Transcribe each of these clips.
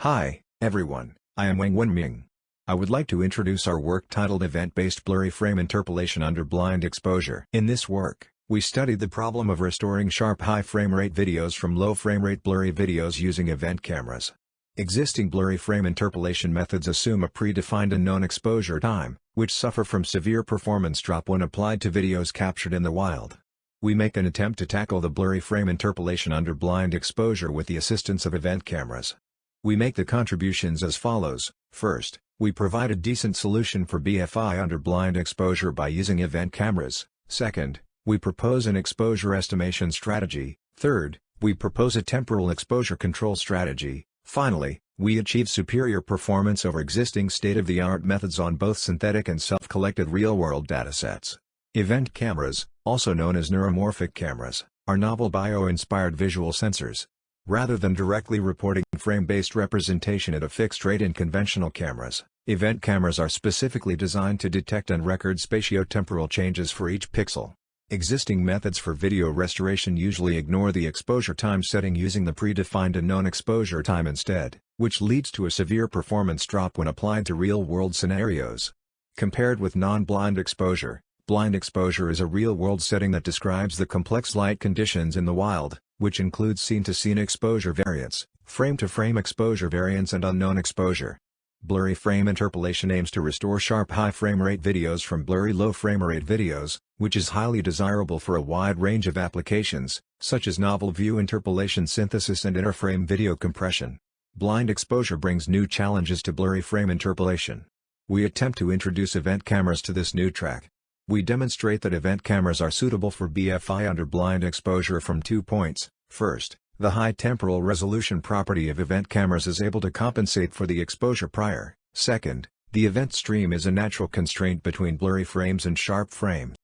Hi, everyone, I am Wenming. I would like to introduce our work titled Event-Based Blurry Frame Interpolation Under Blind Exposure. In this work, we studied the problem of restoring sharp high frame rate videos from low frame rate blurry videos using event cameras. Existing blurry frame interpolation methods assume a predefined and known exposure time, which suffer from severe performance drop when applied to videos captured in the wild. We make an attempt to tackle the blurry frame interpolation under blind exposure with the assistance of event cameras. We make the contributions as follows. First, we provide a decent solution for BFI under blind exposure by using event cameras. Second, we propose an exposure estimation strategy. Third, we propose a temporal exposure control strategy. Finally, we achieve superior performance over existing state-of-the-art methods on both synthetic and self-collected real-world datasets. Event cameras, also known as neuromorphic cameras, are novel bio-inspired visual sensors. Rather than directly reporting frame-based representation at a fixed rate in conventional cameras, event cameras are specifically designed to detect and record spatiotemporal changes for each pixel. Existing methods for video restoration usually ignore the exposure time setting using the predefined and known exposure time instead, which leads to a severe performance drop when applied to real-world scenarios. Compared with non-blind exposure, blind exposure is a real-world setting that describes the complex light conditions in the wild, which includes scene-to-scene exposure variance, frame-to-frame exposure variance and unknown exposure. Blurry frame interpolation aims to restore sharp high frame rate videos from blurry low frame rate videos, which is highly desirable for a wide range of applications, such as novel view interpolation synthesis and interframe video compression. Blind exposure brings new challenges to blurry frame interpolation. We attempt to introduce event cameras to this new track. We demonstrate that event cameras are suitable for BFI under blind exposure from 2 points. First, the high temporal resolution property of event cameras is able to compensate for the exposure prior. Second, the event stream is a natural constraint between blurry frames and sharp frames.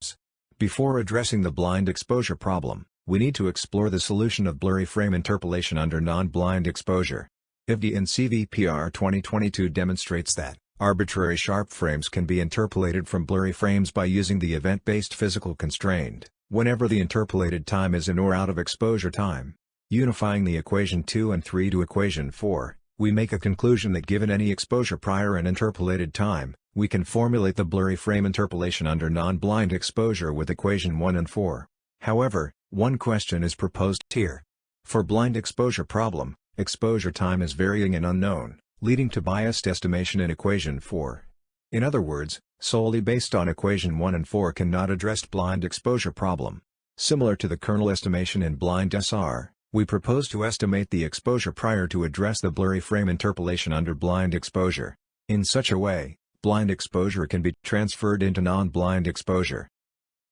Before addressing the blind exposure problem, we need to explore the solution of blurry frame interpolation under non-blind exposure. IVD in CVPR23 demonstrates that arbitrary sharp frames can be interpolated from blurry frames by using the event-based physical constraint, whenever the interpolated time is in or out of exposure time. Unifying the equation 2 and 3 to equation 4, we make a conclusion that given any exposure prior and interpolated time, we can formulate the blurry frame interpolation under non-blind exposure with equation 1 and 4. However, one question is proposed here. For blind exposure problem, exposure time is varying and unknown, leading to biased estimation in equation 4. In other words, solely based on equation 1 and 4 cannot address blind exposure problem. Similar to the kernel estimation in blind SR, we propose to estimate the exposure prior to address the blurry frame interpolation under blind exposure. In such a way, blind exposure can be transferred into non-blind exposure.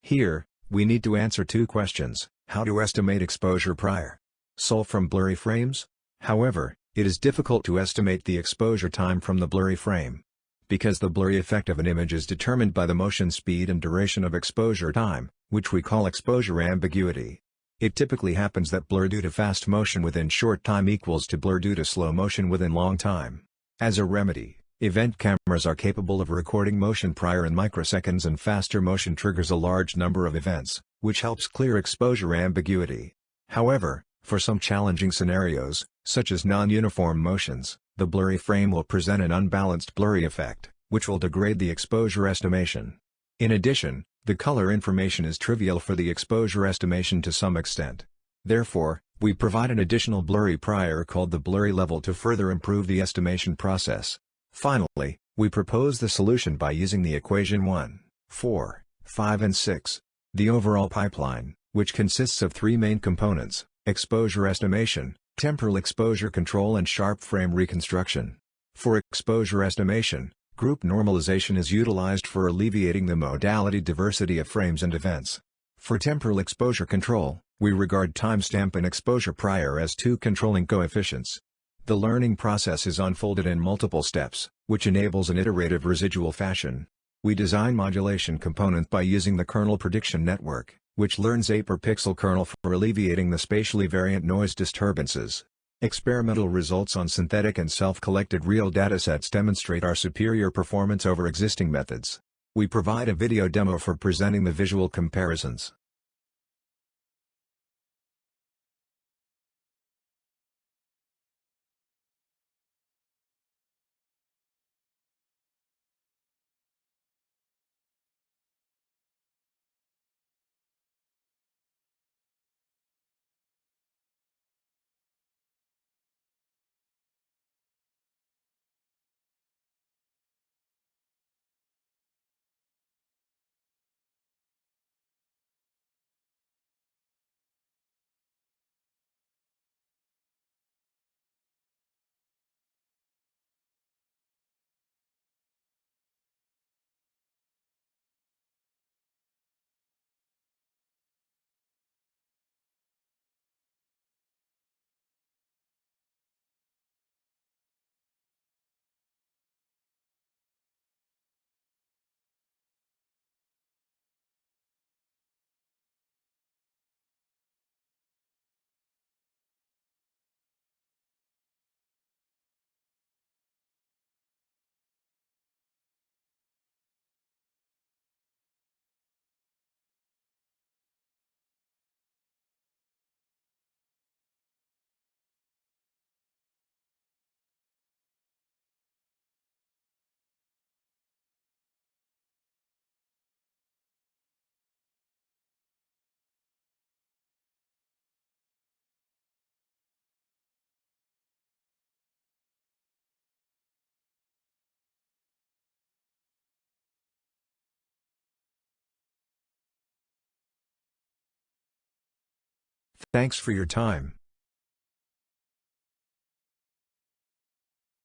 Here, we need to answer two questions: how to estimate exposure prior? Solve from blurry frames? However, it is difficult to estimate the exposure time from the blurry frame. Because the blurry effect of an image is determined by the motion speed and duration of exposure time, which we call exposure ambiguity. It typically happens that blur due to fast motion within short time equals to blur due to slow motion within long time. As a remedy, event cameras are capable of recording motion prior in microseconds, and faster motion triggers a large number of events, which helps clear exposure ambiguity. However, for some challenging scenarios, such as non-uniform motions, the blurry frame will present an unbalanced blurry effect, which will degrade the exposure estimation. In addition, the color information is trivial for the exposure estimation to some extent. Therefore, we provide an additional blurry prior called the blurry level to further improve the estimation process. Finally, we propose the solution by using the equation 1, 4, 5 and 6. The overall pipeline, which consists of three main components: exposure estimation, temporal exposure control and sharp frame reconstruction. For exposure estimation, group normalization is utilized for alleviating the modality diversity of frames and events. For temporal exposure control, we regard timestamp and exposure prior as two controlling coefficients. The learning process is unfolded in multiple steps, which enables an iterative residual fashion. We design modulation components by using the kernel prediction network, which learns a per pixel kernel for alleviating the spatially variant noise disturbances. Experimental results on synthetic and self-collected real datasets demonstrate our superior performance over existing methods. We provide a video demo for presenting the visual comparisons. Thanks for your time.